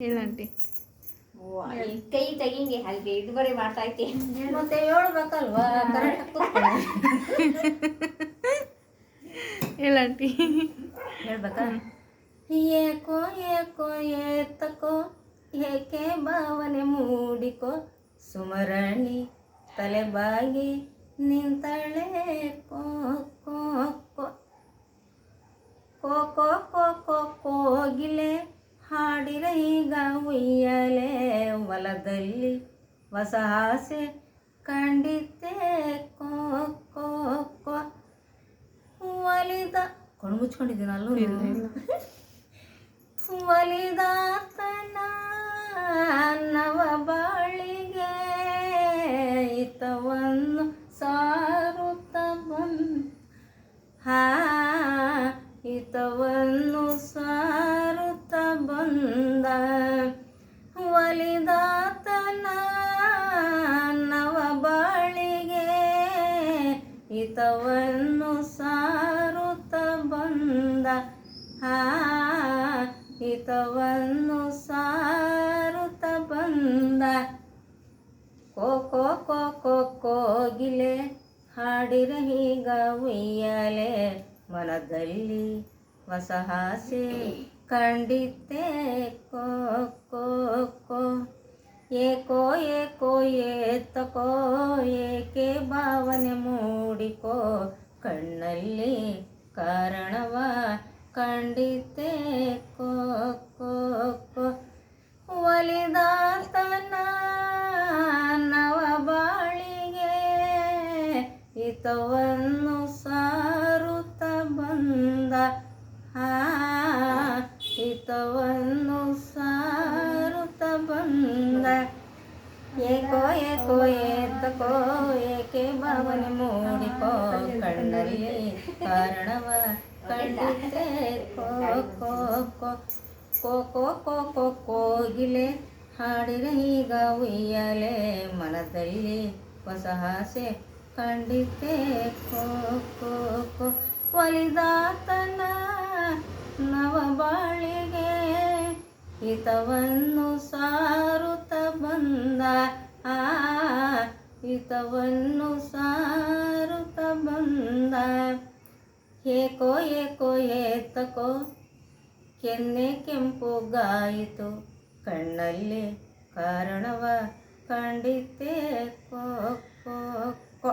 ಹೇಳಂಟಿ. ಕೈ ತೆಗಿಂಗೆ ಹಾಗೆ ಇದುವರೆ ಮಾಡ್ತಾ ಐತಿ ಮತ್ತೆ ಹೇಳ್ಬೇಕಲ್ವಾ ಕರೆಕ್ಟ್ ಕೂತ್ಕೊಳ್ಳಿ. ಹೇಳಂಟಿ. ಹೇಳ್ಬೇಕಾ? ಏಕೋ ಏಕೋ ಏತಕೋ ಏಕೆ ಭಾವನೆ ಮೂಡಿಕೋ ಸುಮರಾಣಿ ತಲೆಬಾಗಿ ನಿಂತಳೆ ಕೋ ಕೋ ಕೋ ಕೋ ಕೋ ಕೋ ಕೋ ಕೋಗಿಲೆ ಹಾಡಿರ ಈಗ ಉಯ್ಯಲೆ ಹೊಲದಲ್ಲಿ ಹೊಸ ಆಸೆ ಕಂಡಿದ್ದೆ ಕೋ ಕೋ ಕೋ ಒಲಿದ ಕಣ್ಣು ಮುಚ್ಕೊಂಡಿದ್ದೀನಿ ಅಲ್ಲೂ ಒಲಿದಾತನ ನವ ಬಾಳಿಗೆ ಹಿತವನ್ನು ಸಾರುತ್ತ ಹಿತವನ್ನು ಸಾರುತ್ತ ಬಂದ ಒಲಿದಾತನ ನವ ಬಾಳಿಗೆ ಹಿತವನ್ನು ಸಾರುತ್ತ ಬಂದ ಹಿತವನ್ನು ಸಾರುತ್ತ ಬಂದ ಕೋ ಕೋ ಕೋ ಕೋ ಕೋಗಿಲೆ ಹಾಡಿರ ಹೀಗ ಉಯ್ಯಲೆ ಮನದಲ್ಲಿ ಹೊಸ ಆಸೆ ಕಂಡಿದ್ದೆ ಕೋ ಕೋ ಕೋ ಏಕೋ ಏಕೋ ಏತಕೋ ಏಕೆ ಭಾವನೆ ಮೂಡಿಕೋ ಕಣ್ಣಲ್ಲಿ ಕಾರಣವ ಕಂಡಿದ್ದೆ ಕೋ ಕೋ ಕೋ ಒಲಿದಾತನ ನವ ಬಾಳಿಗೆ ಹಿತವನ್ನು ಸಾರುತ್ತ ಬಂದ ಹಿತವನ್ನು ಸಾರುತ್ತ ಬಂದ ಏಕೋ ಏಕೋ ಏತಕೋ ಏಕೆ ಭಾವನೆ ಮೂಡಿಕೋ ಕಣ್ಣಲ್ಲಿ ಕಾರಣವ ಕಂಡಿದ್ದೆ ಕೋ ಕೋ ಕೋ ಕೋ ಕೋ ಕೋ ಕೋ ಕೋಗಿಲೆ ಹಾಡಿರ ಈಗ ಉಯ್ಯಲೆ ಮನದಲ್ಲಿ ಹೊಸ ಆಸೆ ಕಂಡಿದ್ದೆ ಕೋ ಕೋ ಕೋ ಒಲಿದಾತನ ನವ ಬಾಳಿಗೆ ಹಿತವನ್ನು ಸಾರುತ್ತ ಬಂದ ಹಿತವನ್ನು ಸಾರುತ್ತ ಬಂದ ಏಕೋ ಏಕೋ ಏತಕೋ ಕೆನ್ನೆ ಕೆಂಪುಗಾಯಿತು ಕಣ್ಣಲ್ಲಿ ಕಾರಣವ ಕಂಡಿದ್ದೆ ಕೋ ಕೋ ಕೋ